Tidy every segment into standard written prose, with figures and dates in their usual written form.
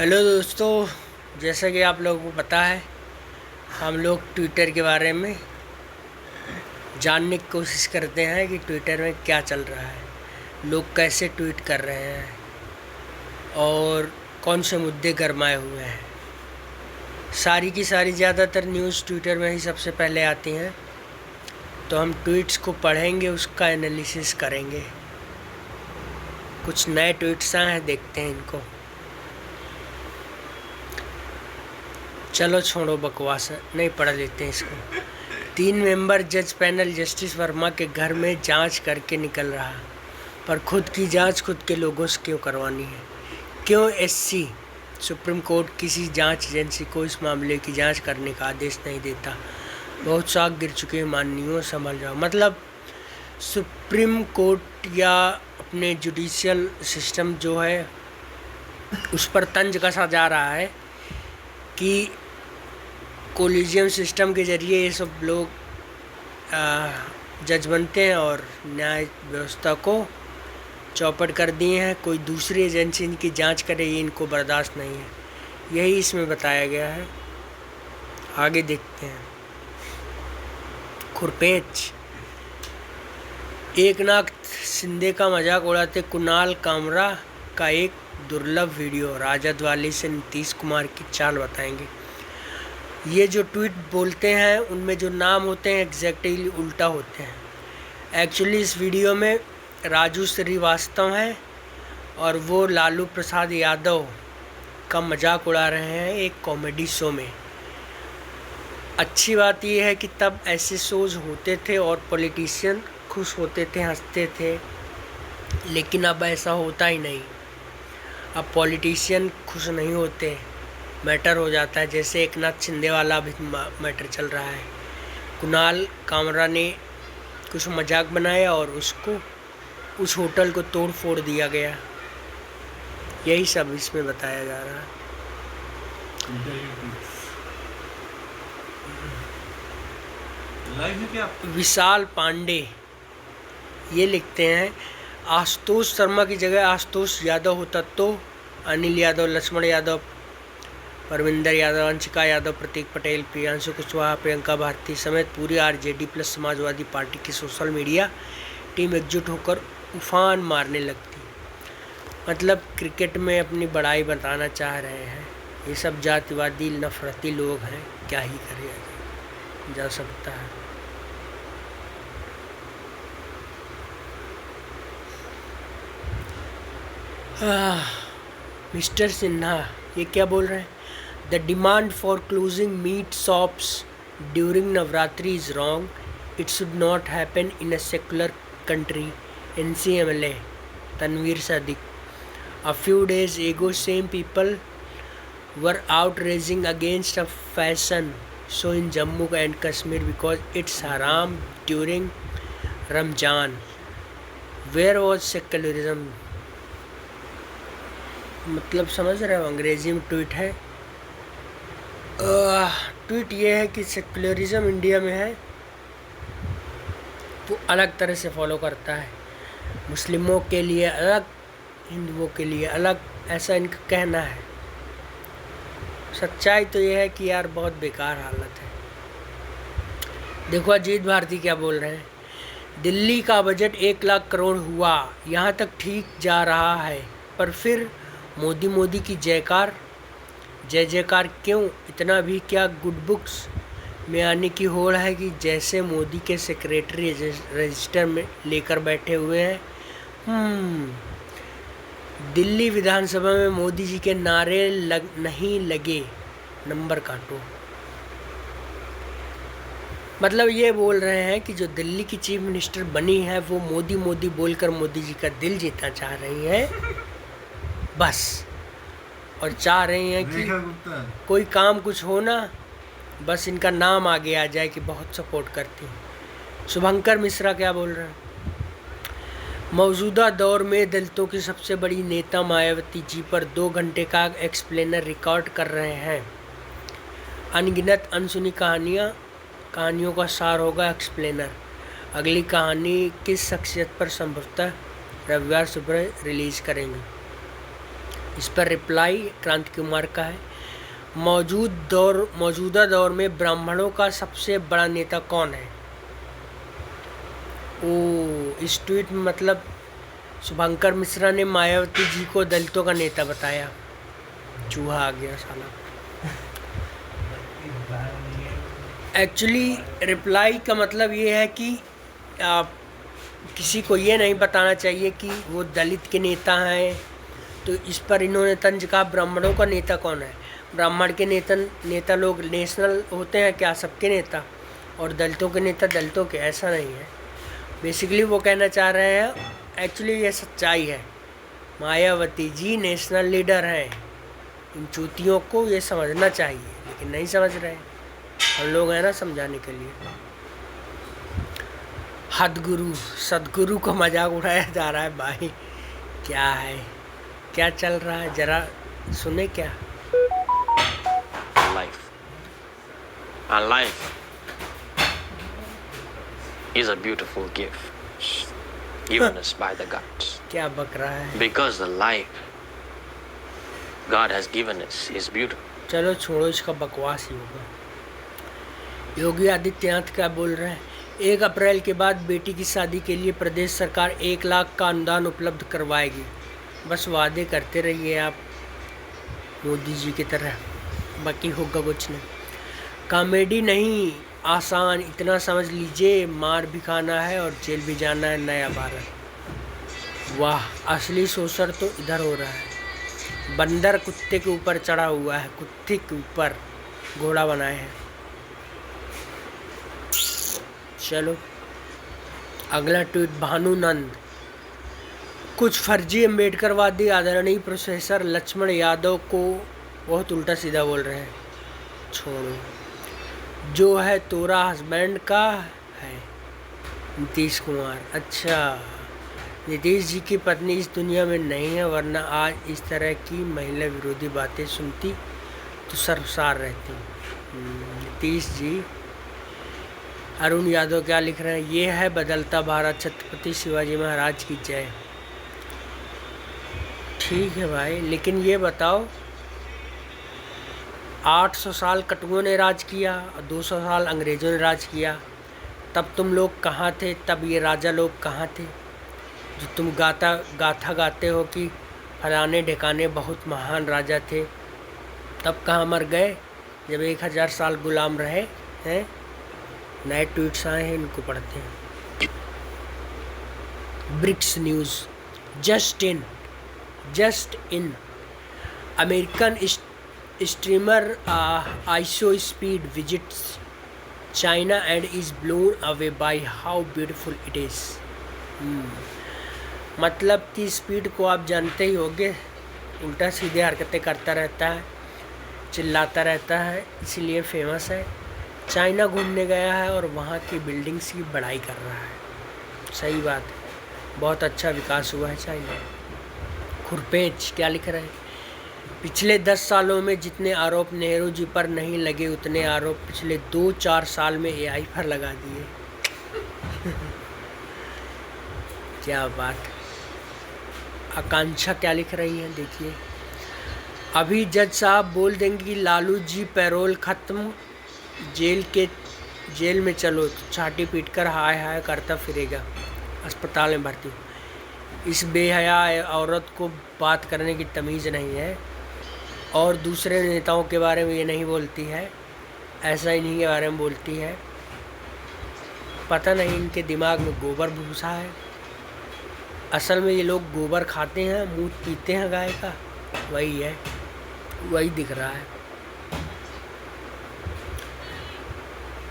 Hello दोस्तों, जैसा कि आप लोगों को पता है, हम लोग ट्विटर के बारे में जानने की कोशिश करते हैं कि ट्विटर में क्या चल रहा है, लोग कैसे ट्वीट कर रहे हैं और कौन से मुद्दे गरमाए हुए हैं। सारी की सारी ज़्यादातर न्यूज़ ट्विटर में ही सबसे पहले आती हैं, तो हम ट्वीट्स को पढ़ेंगे, उसका एनालिसिस करेंगे। कुछ नए ट्वीट्स आए हैं, देखते हैं इनको। चलो छोड़ो बकवास, नहीं पढ़ लेते हैं इसको। 3 मेंबर जज पैनल जस्टिस वर्मा के घर में जांच करके निकल रहा, पर खुद की जांच खुद के लोगों से क्यों करवानी है? क्यों एससी सुप्रीम कोर्ट किसी जांच एजेंसी को इस मामले की जांच करने का आदेश नहीं देता? बहुत साख गिर चुके हैं माननीयों, संभल जाओ। मतलब सुप्रीम कोर्ट या अपने जुडिशियल सिस्टम जो है उस पर तंज कसा जा रहा है कि कोलिजियम सिस्टम के ज़रिए ये सब लोग जज बनते हैं और न्याय व्यवस्था को चौपट कर दिए हैं। कोई दूसरी एजेंसी इनकी जांच करे, ये इनको बर्दाश्त नहीं है। यही इसमें बताया गया है। आगे देखते हैं। खुरपेच। एकनाथ शिंदे का मजाक उड़ाते कुणाल कामरा का एक दुर्लभ वीडियो। राजद वाली से नीतीश कुमार की चाल बताएंगे। ये जो ट्वीट बोलते हैं उनमें जो नाम होते हैं एग्जैक्टली उल्टा होते हैं। एक्चुअली इस वीडियो में राजू श्रीवास्तव हैं और वो लालू प्रसाद यादव का मजाक उड़ा रहे हैं एक कॉमेडी शो में। अच्छी बात यह है कि तब ऐसे शोज होते थे और पॉलिटिशियन खुश होते थे, हंसते थे, लेकिन अब ऐसा होता ही नहीं। अब पॉलिटिशियन खुश नहीं होते, मैटर हो जाता है। जैसे एकनाथ शिंदे वाला भी मैटर चल रहा है। कुणाल कामरा ने कुछ मजाक बनाया और उसको उस होटल को तोड़ फोड़ दिया गया। यही सब इसमें बताया जा रहा है। विशाल पांडे ये लिखते हैं, आशुतोष शर्मा की जगह आशुतोष यादव होता तो अनिल यादव, लक्ष्मण यादव, परविंदर यादव, अंशिका यादव, प्रतीक पटेल, प्रियांशु कुशवाहा, प्रियंका भारती समेत पूरी आरजेडी प्लस समाजवादी पार्टी की सोशल मीडिया टीम एकजुट होकर उफान मारने लगती। मतलब क्रिकेट में अपनी बड़ाई बताना चाह रहे हैं। ये सब जातिवादी नफरती लोग हैं, क्या ही करे जा सकता है। मिस्टर सिन्हा ये क्या बोल रहे हैं? The demand for closing meat shops during Navratri is wrong. It should not happen in a secular country. NCMLA Tanveer Sadiq. A few days ago same people were outraging against a fashion show in Jammu and Kashmir because it's haram during Ramjan. Where was secularism? मतलब समझ रहे हो, अंग्रेजी में tweet है। Tweet ये है कि सेकुलरिज्म इंडिया में है तो अलग तरह से फॉलो करता है। मुस्लिमों के लिए अलग, हिंदुओं के लिए अलग, ऐसा इनका कहना है। सच्चाई तो ये है कि यार बहुत बेकार हालत है। देखो अजीत भारती क्या बोल रहे हैं। दिल्ली का बजट 1 लाख करोड़ हुआ, यहाँ तक ठीक जा रहा है, पर फिर मोदी मोदी की जयकार, जय जयकार क्यों? इतना भी क्या गुड बुक्स में आने की होड़ है कि जैसे मोदी के सेक्रेटरी रजिस्टर में लेकर बैठे हुए हैं। दिल्ली विधानसभा में मोदी जी के नारे नहीं लगे, नंबर काटो। मतलब ये बोल रहे हैं कि जो दिल्ली की चीफ मिनिस्टर बनी है वो मोदी मोदी बोलकर मोदी जी का दिल जीतना चाह रही है बस, और चाह रही हैं कि कोई काम कुछ हो ना, बस इनका नाम आगे आ जाए कि बहुत सपोर्ट करती हैं। शुभंकर मिश्रा क्या बोल रहे हैं? मौजूदा दौर में दलितों की सबसे बड़ी नेता मायावती जी पर 2 घंटे का एक्सप्लेनर रिकॉर्ड कर रहे हैं। अनगिनत अनसुनी कहानियों का सार होगा एक्सप्लेनर। अगली कहानी किस शख्सियत पर संभवतः रविवार सुबह रिलीज करेंगे। इस पर रिप्लाई क्रांति कुमार का है, मौजूदा दौर में ब्राह्मणों का सबसे बड़ा नेता कौन है? इस ट्वीट में मतलब शुभंकर मिश्रा ने मायावती जी को दलितों का नेता बताया। चूहा आ गया साला। एक्चुअली रिप्लाई का मतलब ये है कि किसी को ये नहीं बताना चाहिए कि वो दलित के नेता हैं, तो इस पर इन्होंने तंज कहा ब्राह्मणों का नेता कौन है? ब्राह्मण के नेता लोग नेशनल होते हैं क्या, सबके नेता? और दलितों के नेता दलितों के, ऐसा नहीं है। बेसिकली वो कहना चाह रहे हैं, एक्चुअली ये सच्चाई है, मायावती जी नेशनल लीडर हैं। इन चूतियों को ये समझना चाहिए, लेकिन नहीं समझ रहे। हम लोग हैं ना समझाने के लिए। हदगुरु सदगुरु का मजाक उड़ाया जा रहा है भाई, क्या है, क्या चल रहा है, जरा सुने क्या। Life is a beautiful gift given us by the gods. क्या बक रहा है? Because the life God has given us is beautiful. चलो छोड़ो, इसका बकवास ही होगा। योगी आदित्यनाथ क्या बोल रहे हैं? 1 अप्रैल के बाद बेटी की शादी के लिए प्रदेश सरकार 1 लाख का अनुदान उपलब्ध करवाएगी। बस वादे करते रहिए आप मोदी जी की तरह, बाकी होगा कुछ नहीं। कॉमेडी नहीं, आसान, इतना समझ लीजिए, मार भी खाना है और जेल भी जाना है। नया भारत। वाह, असली शोषण तो इधर हो रहा है। बंदर कुत्ते के ऊपर चढ़ा हुआ है, कुत्ते के ऊपर घोड़ा बनाए हैं। चलो अगला ट्वीट, भानुनंद, कुछ फर्जी अम्बेडकरवादी आदरणीय प्रोफेसर लक्ष्मण यादव को बहुत उल्टा सीधा बोल रहे हैं। छोड़ो, जो है तोरा हस्बैंड का है। नीतीश कुमार, अच्छा नीतीश जी की पत्नी इस दुनिया में नहीं है, वरना आज इस तरह की महिला विरोधी बातें सुनती तो शर्मसार रहती। नीतीश जी। अरुण यादव क्या लिख रहे हैं? ये है बदलता भारत, छत्रपति शिवाजी महाराज की जय। ठीक है भाई, लेकिन ये बताओ 800 साल कटुओं ने राज किया और 200 साल अंग्रेज़ों ने राज किया, तब तुम लोग कहाँ थे? तब ये राजा लोग कहाँ थे जो तुम गाथा गाते हो कि फलाने ढिकाने बहुत महान राजा थे? तब कहाँ मर गए जब 1000 साल गुलाम रहे हैं? नए ट्वीट्स आए हैं, इनको पढ़ते हैं। BRICS news, just in American streamer ISO speed visits China and is blown away by how beautiful it is. मतलब कि स्पीड को आप जानते ही होंगे, उल्टा सीधे हरकतें करता रहता है, चिल्लाता रहता है, इसीलिए फेमस है। चाइना घूमने गया है और वहाँ की बिल्डिंग्स की बढ़ाई कर रहा है। सही बात है, बहुत अच्छा विकास हुआ है चाइना। खुरपेच क्या लिख रहे हैं? पिछले 10 सालों में जितने आरोप नेहरू जी पर नहीं लगे, उतने आरोप पिछले 2-4 साल में AI पर लगा दिए। क्या बात। आकांक्षा क्या लिख रही हैं, देखिए। अभी जज साहब बोल देंगे कि लालू जी पैरोल ख़त्म, जेल में चलो, तो छाती पीट कर हाय हाय करता फिरेगा, अस्पताल में भर्ती। इस बेहया औरत को बात करने की तमीज़ नहीं है, और दूसरे नेताओं के बारे में ये नहीं बोलती है, ऐसा इन्हीं के बारे में बोलती है। पता नहीं इनके दिमाग में गोबर भूसा है। असल में ये लोग गोबर खाते हैं, मूत पीते हैं गाय का, वही है, वही दिख रहा है।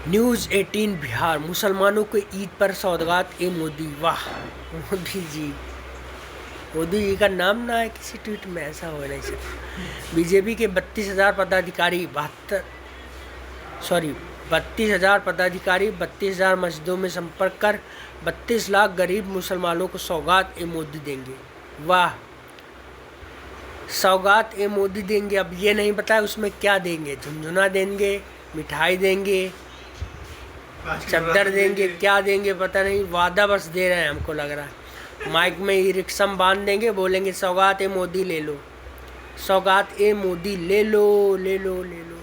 न्यूज़ 18 बिहार, मुसलमानों को ईद पर सौगात ए मोदी। वाह, मोदी जी का नाम ना है किसी ट्वीट में, ऐसा हो नहीं सकता। बीजेपी के 32,000 पदाधिकारी 32,000 मस्जिदों में संपर्क कर 32 लाख गरीब मुसलमानों को सौगात ए मोदी देंगे। वाह, सौगात ए मोदी देंगे। अब ये नहीं पता उसमें क्या देंगे, झुनझुना देंगे, मिठाई देंगे, चद्दर देंगे, क्या देंगे पता नहीं, वादा बस दे रहे हैं हमको लग रहा है। माइक में ई रिक्शा बांध देंगे, बोलेंगे सौगात ए मोदी ले लो, सौगात ए मोदी ले लो ले लो ले लो।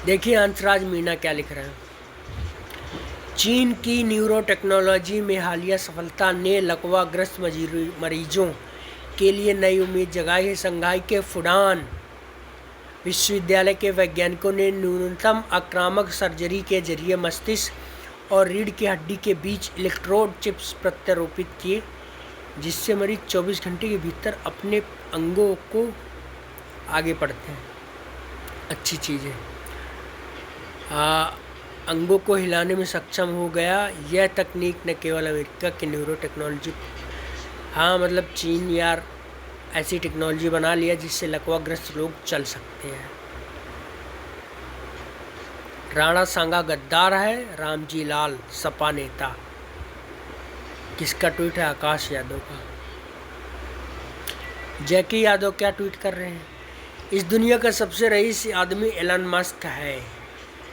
देखिए हंसराज मीणा क्या लिख रहे हैं। चीन की न्यूरो टेक्नोलॉजी में हालिया सफलता ने लकवाग्रस्त मरीजों के लिए नई उम्मीद जगाई है। शंघाई के फुडान विश्वविद्यालय के वैज्ञानिकों ने न्यूनतम आक्रामक सर्जरी के जरिए मस्तिष्क और रीढ़ की हड्डी के बीच इलेक्ट्रोड चिप्स प्रत्यारोपित किए, जिससे मरीज 24 घंटे के भीतर अपने अंगों को आगे बढ़ते हैं। अच्छी चीज़ है। अंगों को हिलाने में सक्षम हो गया। यह तकनीक न केवल अमेरिका की न्यूरो टेक्नोलॉजी, हाँ मतलब चीन यार ऐसी टेक्नोलॉजी बना लिया जिससे लकवाग्रस्त लोग चल सकते हैं। राणा सांगा गद्दार है, रामजी लाल सपा नेता। किसका ट्वीट है? आकाश यादव का। जैकी यादव क्या ट्वीट कर रहे हैं? इस दुनिया का सबसे रईस आदमी एलन मस्क है।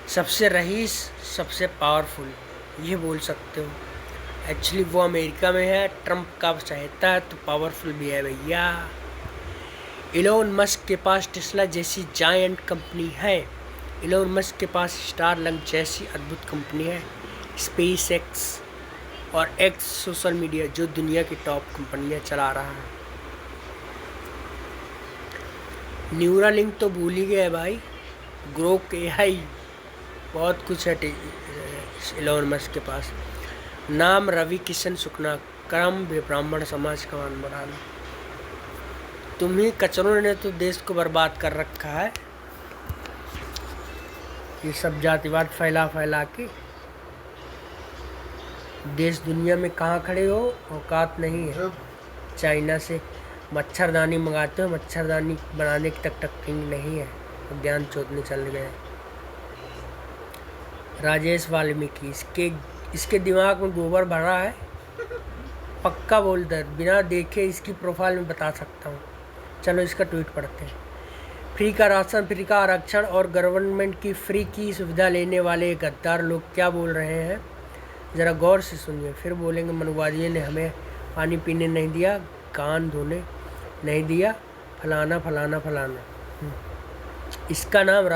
सबसे रईस, सबसे पावरफुल, ये बोल सकते हो। एक्चुअली वो अमेरिका में है, ट्रम्प का चाहता है तो पावरफुल भी है भैया। इलोन मस्क के पास टेस्ला जैसी जायंट कंपनी है। इलोन मस्क के पास स्टारलिंक जैसी अद्भुत कंपनी है। स्पेस एक्स और एक्स सोशल मीडिया जो दुनिया की टॉप कंपनियां चला रहा है। न्यूरालिंक तो भूल ही गए भाई। ग्रोक एआई बहुत कुछ है इलोन मस्क के पास। नाम रवि किशन सुखना, क्रम ब्राह्मण समाज का मान बढ़ाना। तुम्ही कचरों ने तो देश को बर्बाद कर रखा है। ये सब जातिवाद फैला फैला के देश दुनिया में कहाँ खड़े हो, औकात नहीं है। चाइना से मच्छरदानी मंगाते हो, मच्छरदानी बनाने की तक टेक्निक नहीं है, तो ज्ञान चोदने चल गए। राजेश वाल्मीकि, इसके दिमाग में गोबर भरा है, पक्का बोलता है, बिना देखे इसकी प्रोफाइल में बता सकता हूँ। चलो इसका ट्वीट पढ़ते हैं। फ्री का राशन, फ्री का आरक्षण और गवर्नमेंट की फ्री की सुविधा लेने वाले गद्दार लोग क्या बोल रहे हैं, ज़रा गौर से सुनिए। फिर बोलेंगे मनुवादियों ने हमें पानी पीने नहीं दिया, कान धोने नहीं दिया, फलाना फलाना फलाना। इसका नाम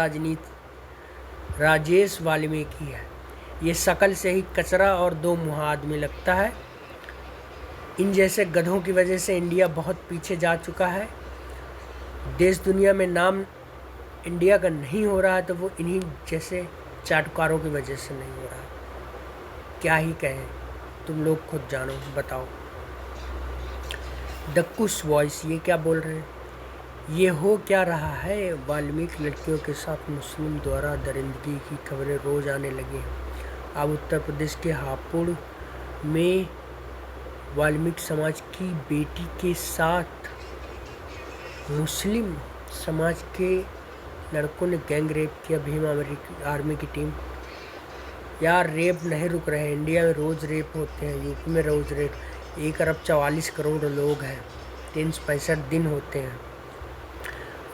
राजेश वाल्मीकि है। ये शकल से ही कचरा और दो मुँह आदमी लगता है। इन जैसे गधों की वजह से इंडिया बहुत पीछे जा चुका है। देश दुनिया में नाम इंडिया का नहीं हो रहा है तो वो इन्हीं जैसे चाटुकारों की वजह से नहीं हो रहा है। क्या ही कहें, तुम लोग खुद जानो, बताओ। डक्कुस वॉइस, ये क्या बोल रहे हैं? ये हो क्या रहा है? वाल्मीकि लड़कियों के साथ मुस्लिम द्वारा दरिंदगी की खबरें रोज आने लगी हैं। अब उत्तर प्रदेश के हापुड़ में वाल्मीकि समाज की बेटी के साथ मुस्लिम समाज के लड़कों ने गैंग रेप किया। भीम आर्मी की टीम। यार रेप नहीं रुक रहे हैं, इंडिया में रोज़ रेप होते हैं, यूपी में रोज़ रेप। 1 अरब 44 करोड़ लोग हैं, 365 दिन होते हैं,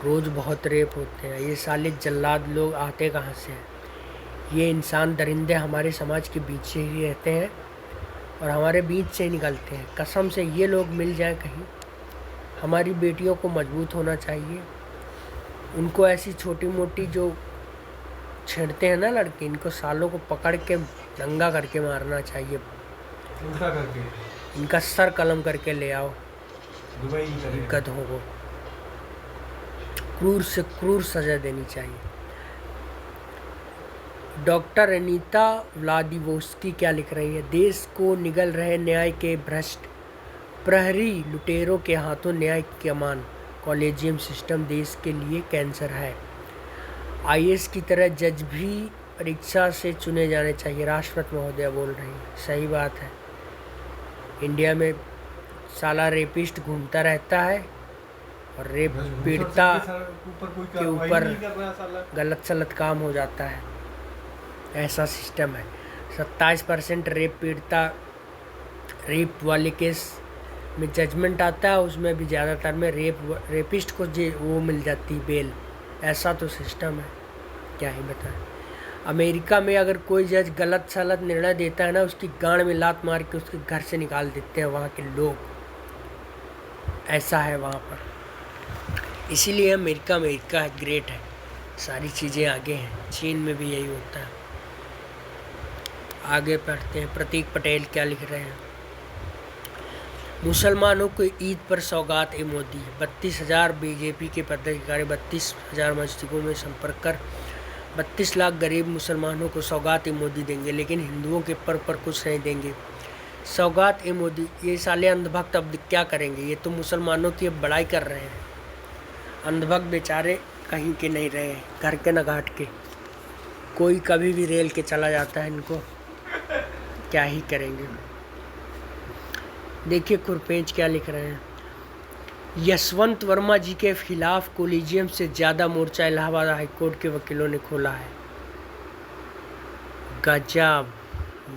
रोज़ बहुत रेप होते हैं। ये साले जल्लाद लोग आते कहाँ से हैं? ये इंसान दरिंदे हमारे समाज के बीच से ही रहते हैं और हमारे बीच से ही निकलते हैं। कसम से ये लोग मिल जाएं कहीं। हमारी बेटियों को मजबूत होना चाहिए। उनको ऐसी छोटी मोटी जो छेड़ते हैं ना लड़के, इनको सालों को पकड़ के नंगा करके मारना चाहिए, उल्टा करके इनका सर कलम करके ले आओ। दुबई गधों को क्रूर से क्रूर सजा देनी चाहिए। डॉक्टर अनीता व्लादिवोस्की क्या लिख रही है? देश को निगल रहे न्याय के भ्रष्ट प्रहरी लुटेरों के हाथों न्याय की कमान। कॉलेजियम सिस्टम देश के लिए कैंसर है। आईएएस की तरह जज भी परीक्षा से चुने जाने चाहिए, राष्ट्रपति महोदया बोल रही हैं। सही बात है। इंडिया में साला रेपिस्ट घूमता रहता है और रेप पीड़िता के ऊपर गलत सलत काम हो जाता है। ऐसा सिस्टम है। 27% रेप पीड़िता, रेप वाले केस में जजमेंट आता है, उसमें भी ज़्यादातर में रेपिस्ट को वो मिल जाती बेल। ऐसा तो सिस्टम है, क्या ही बताएं। अमेरिका में अगर कोई जज गलत सलत निर्णय देता है ना, उसकी गांड में लात मार के उसके घर से निकाल देते हैं वहाँ के लोग। ऐसा है वहाँ पर। इसीलिए अमेरिका ग्रेट है, सारी चीज़ें आगे हैं। चीन में भी यही होता है। आगे पढ़ते हैं, प्रतीक पटेल क्या लिख रहे हैं। मुसलमानों को ईद पर सौगात ए मोदी। 32,000 बीजेपी के पदाधिकारी 32,000 मस्जिदों में संपर्क कर 32 लाख गरीब मुसलमानों को सौगात ए मोदी देंगे, लेकिन हिंदुओं के पर कुछ नहीं देंगे। सौगात ए मोदी, ये साले अंधभक्त अब क्या करेंगे? ये तो मुसलमानों की अब बड़ाई कर रहे हैं। अंधभक्त बेचारे कहीं के नहीं रहे, घर के न घाट के। कोई कभी भी रेल के चला जाता है, इनको क्या ही करेंगे। देखिए खुरपेंच क्या लिख रहे हैं। यशवंत वर्मा जी के खिलाफ कोलिजियम से ज़्यादा मोर्चा इलाहाबाद हाईकोर्ट के वकीलों ने खोला है। गजब,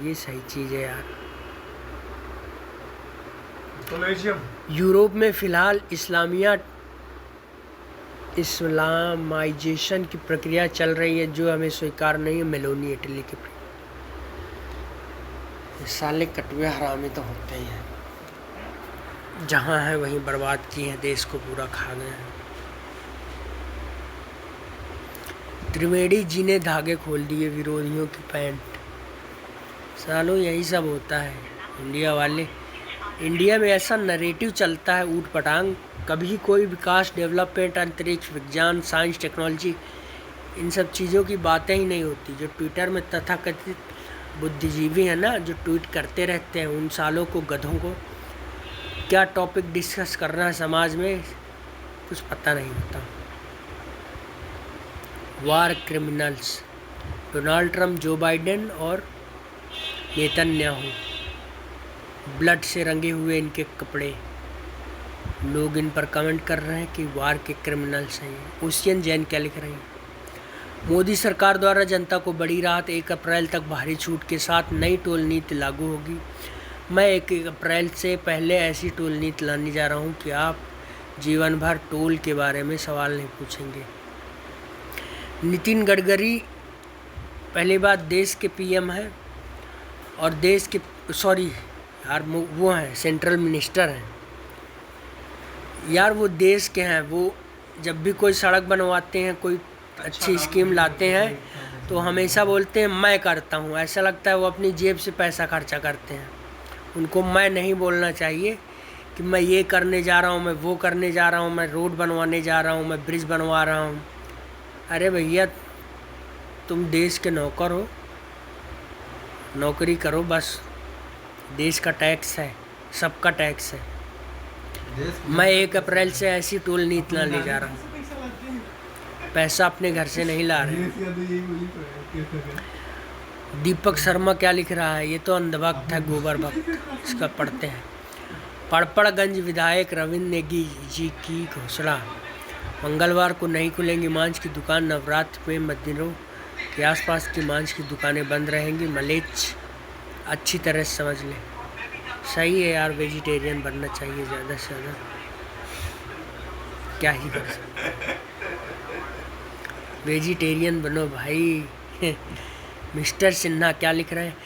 ये सही चीज़ है यार। कोलेजियम यूरोप में फ़िलहाल इस्लामाइजेशन की प्रक्रिया चल रही है जो हमें स्वीकार नहीं है। मेलोनी इटली के साले कटुए हरामी तो होते ही हैं, जहाँ है वहीं बर्बाद किए हैं, देश को पूरा खा गए हैं। त्रिवेदी जी ने धागे खोल दिए विरोधियों की पैंट। सालों यही सब होता है इंडिया वाले। इंडिया में ऐसा नरेटिव चलता है ऊट पटांग, कभी कोई विकास, डेवलपमेंट, अंतरिक्ष, विज्ञान, साइंस, टेक्नोलॉजी, इन सब चीज़ों की बातें ही नहीं होती। जो ट्विटर में तथाकथित बुद्धिजीवी हैं ना, जो ट्वीट करते रहते हैं, उन सालों को, गधों को क्या टॉपिक डिस्कस करना है समाज में कुछ पता नहीं होता। War criminals, Donald Trump, Joe Biden और नेतन्याहू, ब्लड से रंगे हुए इनके कपड़े। लोग इन पर कमेंट कर रहे हैं कि वार के क्रिमिनल्स हैं। ओशियन जैन क्या लिख रहे हैं। मोदी सरकार द्वारा जनता को बड़ी राहत, 1 अप्रैल तक भारी छूट के साथ नई टोल नीति लागू होगी। मैं 1 अप्रैल से पहले ऐसी टोल नीति लाने जा रहा हूं कि आप जीवन भर टोल के बारे में सवाल नहीं पूछेंगे। नितिन गडकरी पहली बात देश के पीएम हैं और देश के वो हैं सेंट्रल मिनिस्टर हैं यार, वो देश के हैं। वो जब भी कोई सड़क बनवाते हैं, कोई अच्छी स्कीम लाते हैं, तो हमेशा बोलते हैं मैं करता हूँ। ऐसा लगता है वो अपनी जेब से पैसा खर्चा करते हैं। उनको मैं नहीं बोलना चाहिए कि मैं ये करने जा रहा हूँ, मैं वो करने जा रहा हूँ, मैं रोड बनवाने जा रहा हूँ, मैं ब्रिज बनवा रहा हूँ। अरे भैया, तुम देश के नौकर हो, नौकरी करो बस। देश का टैक्स है, सबका टैक्स है। मैं 1 अप्रैल से ऐसी टोल नीति ले जा रहा हूँ, पैसा अपने घर से नहीं ला रहे। दीपक शर्मा क्या लिख रहा है। ये तो अंधभक्त है, गोबर भक्त। इसका पढ़ते हैं। पड़पड़गंज विधायक रविंद्र नेगी जी की घोषणा। मंगलवार को नहीं खुलेंगी मांस की दुकान। नवरात्र में मंदिरों के आसपास की मांस की दुकानें बंद रहेंगी। मलेच अच्छी तरह से समझ लें। सही है यार, वेजिटेरियन बनना चाहिए ज़्यादा से ज़्यादा, क्या ही कर सकते। वेजिटेरियन बनो भाई। मिस्टर सिन्हा क्या लिख रहे हैं।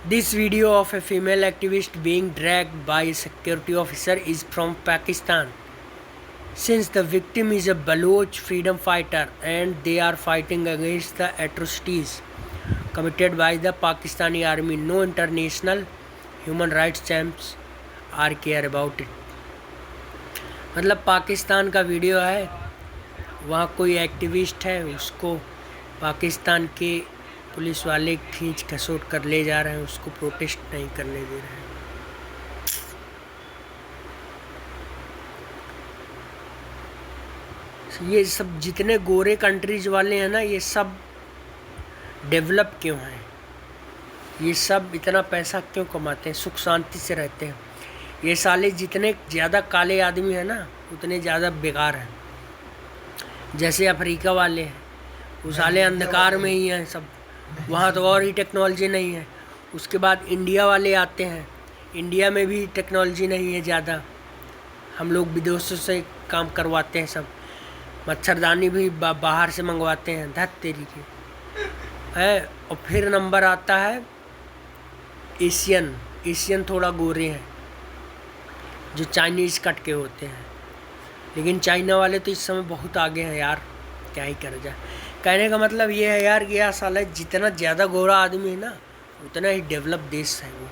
This video of a female activist being dragged bye security officer is from Pakistan. Since the victim is a Baloch freedom fighter and they are fighting against the atrocities committed by the Pakistani army, no international human rights champs are care about it. मतलब पाकिस्तान का video है, वहाँ कोई activist है, उसको पाकिस्तान के police वाले खींच खसोट कर ले जा रहे हैं, उसको प्रोटेस्ट नहीं करने दे रहे हैं। ये सब जितने गोरे कंट्रीज वाले हैं ना, ये सब डेवलप क्यों हैं? ये सब इतना पैसा क्यों कमाते हैं? सुख शांति से रहते हैं। ये साले जितने ज़्यादा काले आदमी हैं ना, उतने ज़्यादा बेकार हैं। जैसे अफ्रीका वाले हैं, वो साले अंधकार में ही हैं सब। वहाँ तो और ही टेक्नोलॉजी नहीं है। उसके बाद इंडिया वाले आते हैं, इंडिया में भी टेक्नोलॉजी नहीं है ज़्यादा। हम लोग विदेशों से काम करवाते हैं सब। मच्छरदानी भी बाहर से मंगवाते हैं। धत तेरी के है। और फिर नंबर आता है एशियन थोड़ा गोरे हैं, जो चाइनीज़ कट के होते हैं। लेकिन चाइना वाले तो इस समय बहुत आगे हैं यार, क्या ही कर जाए। कहने का मतलब ये है यार कि यार साला जितना ज़्यादा गोरा आदमी है ना उतना ही डेवलप देश है वो।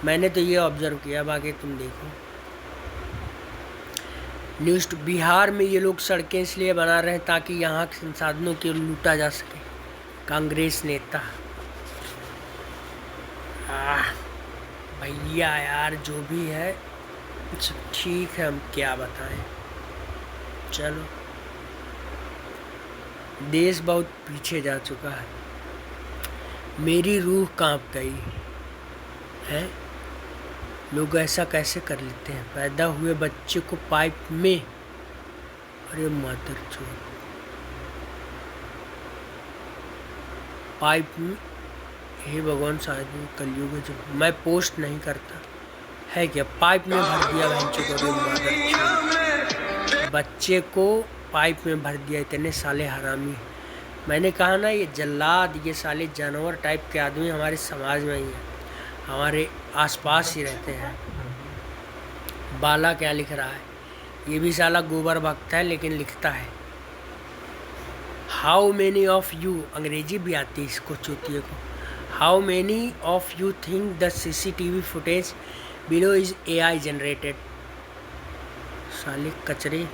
मैंने तो ये ऑब्ज़र्व किया, बाकी तुम देखो। न्यूज़ बिहार में ये लोग सड़कें इसलिए बना रहे हैं ताकि यहाँ के संसाधनों को लूटा जा सके। कांग्रेस नेता भैया यार जो भी है सब ठीक है, हम क्या बताएं। चलो, देश बहुत पीछे जा चुका है। मेरी रूह कांप गई है। लोग ऐसा कैसे कर लेते हैं? पैदा हुए बच्चे को पाइप में, अरे मादरचोद, पाइप में। हे भगवान, शायद कलयुग है। जब मैं पोस्ट नहीं करता है क्या, पाइप में भर दिया बच्चे को, पाइप में भर दिया। इतने साले हरामी। मैंने कहा ना ये जल्लाद, ये साले जानवर टाइप के आदमी हमारे समाज में ही है, हमारे आसपास ही रहते हैं। बाला क्या लिख रहा है? ये भी साला गोबर भक्त है लेकिन लिखता है हाउ मैनी ऑफ यू, अंग्रेजी भी आती है इसको चूतिए को। How many of you think the CCTV footage below is AI generated? साले कचरे।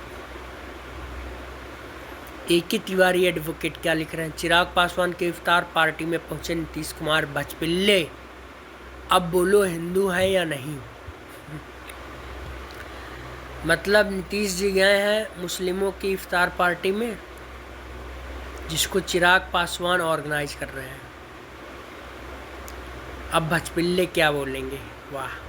AK तिवारी एडवोकेट क्या लिख रहे हैं? चिराग पासवान के इफ्तार पार्टी में पहुंचे नीतीश कुमार भचपिल्ले, अब बोलो हिंदू है या नहीं। मतलब नीतीश जी गए हैं मुस्लिमों की इफ्तार पार्टी में जिसको चिराग पासवान ऑर्गेनाइज कर रहे हैं। अब भचपिल्ले क्या बोलेंगे? वाह।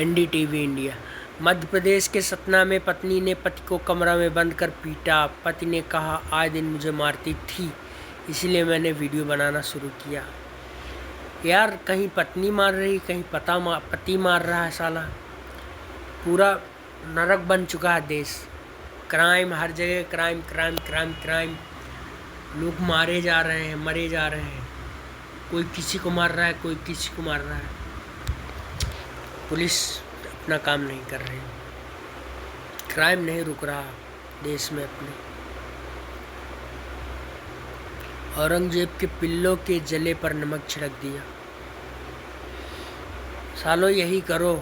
NDTV India. मध्य प्रदेश के सतना में पत्नी ने पति को कमरा में बंद कर पीटा। पति ने कहा आए दिन मुझे मारती थी, इसलिए मैंने वीडियो बनाना शुरू किया। यार कहीं पत्नी मार रही, कहीं पति मार रहा है। साला पूरा नरक बन चुका है देश। क्राइम हर जगह, क्राइम क्राइम क्राइम क्राइम। लोग मारे जा रहे हैं, मरे जा रहे हैं। कोई किसी को मार रहा है, कोई किसी को मार रहा है। पुलिस अपना काम नहीं कर रही, क्राइम नहीं रुक रहा देश में अपने। औरंगजेब के पिल्लों के जले पर नमक छिड़क दिया। सालों यही करो,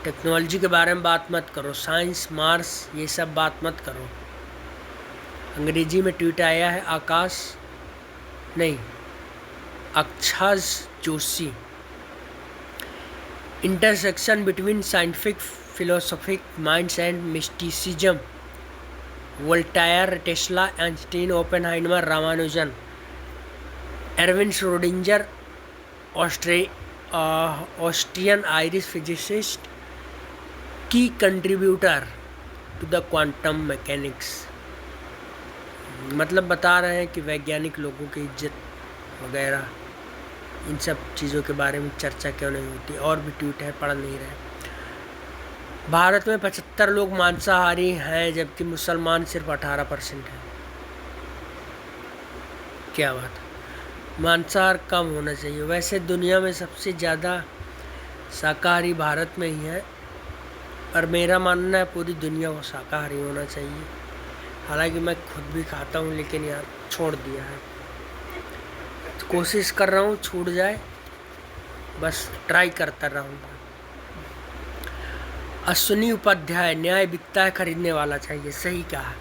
टेक्नोलॉजी के बारे में बात मत करो, साइंस मार्स ये सब बात मत करो। अंग्रेजी में ट्वीट आया है Akshaj Joshi. Intersection between scientific philosophic minds and mysticism, Voltaire, Tesla, Einstein, Oppenheimer, Ramanujan, Erwin Schrodinger, Austrian Irish physicist की contributor to the quantum mechanics. मतलब बता रहे हैं कि वैज्ञानिक लोगों की इज्जत वगैरह इन सब चीज़ों के बारे में चर्चा क्यों नहीं होती। और भी ट्वीट है, पढ़ नहीं रहे। भारत में 75 लोग मांसाहारी हैं जबकि मुसलमान सिर्फ 18% है। क्या बात है, मांसाहार कम होना चाहिए। वैसे दुनिया में सबसे ज़्यादा शाकाहारी भारत में ही है, और मेरा मानना है पूरी दुनिया को शाकाहारी होना चाहिए। हालांकि मैं खुद भी खाता हूँ लेकिन यार छोड़ दिया है। तो कोशिश कर रहा हूँ छूट जाए, बस ट्राई करता रहूँगा। अश्विनी उपाध्याय, न्याय बिकता है, खरीदने वाला चाहिए। सही कहा।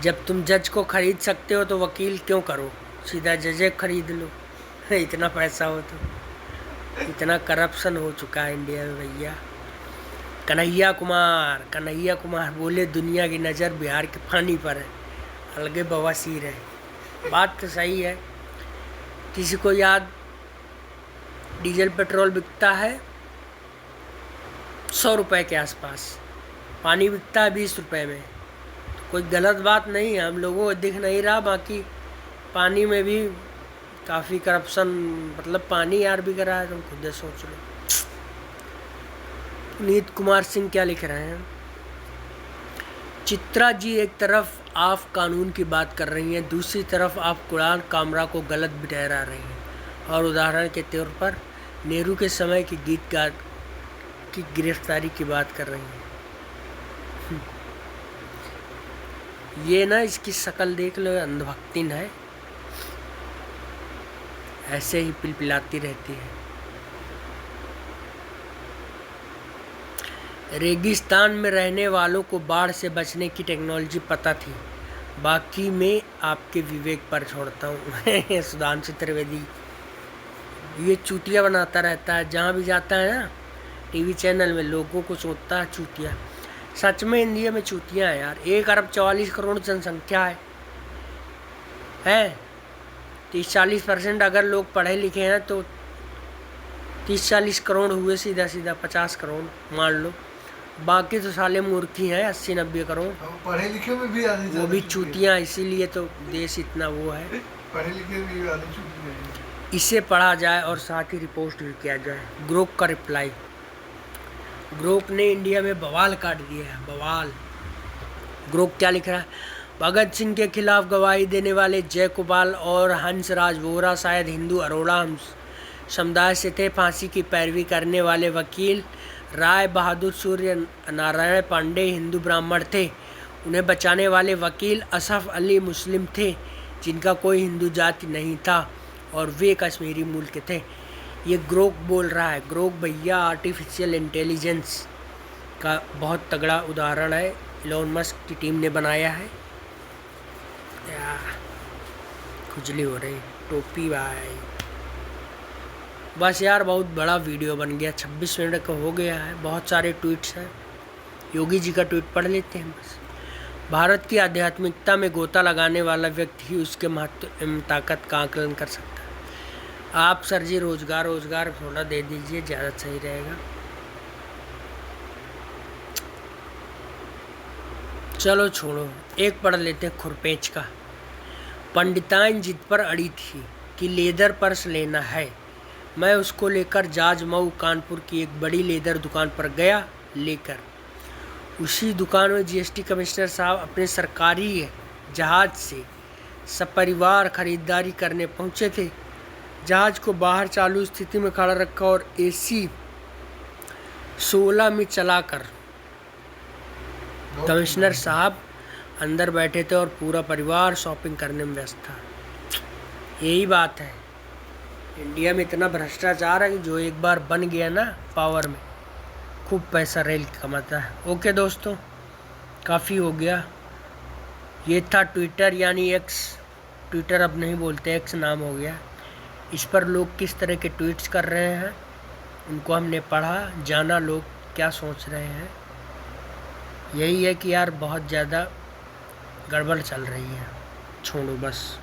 जब तुम जज को खरीद सकते हो तो वकील क्यों करो, सीधा जजे खरीद लो। इतना पैसा हो तो। इतना करप्शन हो चुका है इंडिया में भैया। कन्हैया कुमार बोले दुनिया की नज़र बिहार के पानी पर है, अलगे बवासीर है। बात तो सही है। किसी को याद, डीजल पेट्रोल बिकता है 100 रुपये के आसपास, पानी बिकता है 20 रुपये में। तो कोई गलत बात नहीं है, हम लोगों को दिख नहीं रहा। बाकी पानी में भी काफ़ी करप्शन, मतलब पानी यार बिक रहा है, तुम खुद सोच लो। पुनीत कुमार सिंह क्या लिख रहे हैं? चित्रा जी एक तरफ आप कानून की बात कर रही हैं, दूसरी तरफ आप कुणाल कामरा को गलत भी ठहरा रही हैं। और उदाहरण के तौर पर नेहरू के समय के की गिरफ्तारी की बात कर रही हैं। ये ना इसकी शक्ल देख लो, अंधभक्तिन है, ऐसे ही पिलपिलाती रहती है। रेगिस्तान में रहने वालों को बाढ़ से बचने की टेक्नोलॉजी पता थी, बाकी मैं आपके विवेक पर छोड़ता हूँ। सुधांशु त्रिवेदी ये चूतिया बनाता रहता है, जहाँ भी जाता है ना टीवी चैनल में, लोगों को सोचता है चूतिया। सच में इंडिया में चूतियाँ हैं यार। 1 अरब 44 करोड़ जनसंख्या है 30-40% अगर लोग पढ़े लिखे हैं तो 30-40 करोड़ हुए सीधा सीधा 50 करोड़ मान लो। बाकी तो साले मूर्खी हैं 80-90 करोड़। पढ़े लिखे में भी आधे वो भी चूतियाँ, इसीलिए तो देश इतना वो है। पढ़े लिखे में भी आधे चूतियाँ हैं। इसे पढ़ा जाए और साथ ही रिपोर्ट भी किया जाए। ग्रोक का रिप्लाई। ग्रोक ने इंडिया में बवाल काट दिया है, बवाल। ग्रोक क्या लिख रहा है? भगत सिंह के खिलाफ गवाही देने वाले जयकुमार और हंसराज वोहरा शायद हिंदू अरोड़ा समुदाय से थे। फांसी की पैरवी करने वाले वकील राय बहादुर सूर्य नारायण पांडे हिंदू ब्राह्मण थे। उन्हें बचाने वाले वकील असफ अली मुस्लिम थे, जिनका कोई हिंदू जाति नहीं था और वे कश्मीरी मूल के थे। ये ग्रोक बोल रहा है। ग्रोक भैया आर्टिफिशियल इंटेलिजेंस का बहुत तगड़ा उदाहरण है, इलॉन मस्क की टीम ने बनाया है। खुजली हो रही टोपी भाई। बस यार बहुत बड़ा वीडियो बन गया, 26 मिनट का हो गया है। बहुत सारे ट्वीट्स हैं, योगी जी का ट्वीट पढ़ लेते हैं बस। भारत की आध्यात्मिकता में गोता लगाने वाला व्यक्ति ही उसके महत्व एवं ताकत का आकलन कर सकता है। आप सर जी रोजगार थोड़ा दे दीजिए, ज़्यादा सही रहेगा। चलो छोड़ो, एक पढ़ लेते हैं खुरपेच का। पंडिताइन जिद पर अड़ी थी कि लेदर पर्स लेना है। मैं उसको लेकर जाज मऊ कानपुर की एक बड़ी लेदर दुकान पर गया। लेकर उसी दुकान में जीएसटी कमिश्नर साहब अपने सरकारी जहाज से सपरिवार खरीदारी करने पहुंचे थे। जहाज को बाहर चालू स्थिति में खड़ा रखा और AC 16 में चलाकर कमिश्नर साहब अंदर बैठे थे और पूरा परिवार शॉपिंग करने में व्यस्त था। यही बात है, इंडिया में इतना भ्रष्टाचार है कि जो एक बार बन गया ना पावर में, खूब पैसा रेल कमाता है। ओके दोस्तों, काफ़ी हो गया। ये था ट्विटर यानी एक्स। ट्विटर अब नहीं बोलते, एक्स नाम हो गया। इस पर लोग किस तरह के ट्वीट्स कर रहे हैं उनको हमने पढ़ा, जाना लोग क्या सोच रहे हैं। यही है कि यार बहुत ज़्यादा गड़बड़ चल रही है, छोड़ो बस।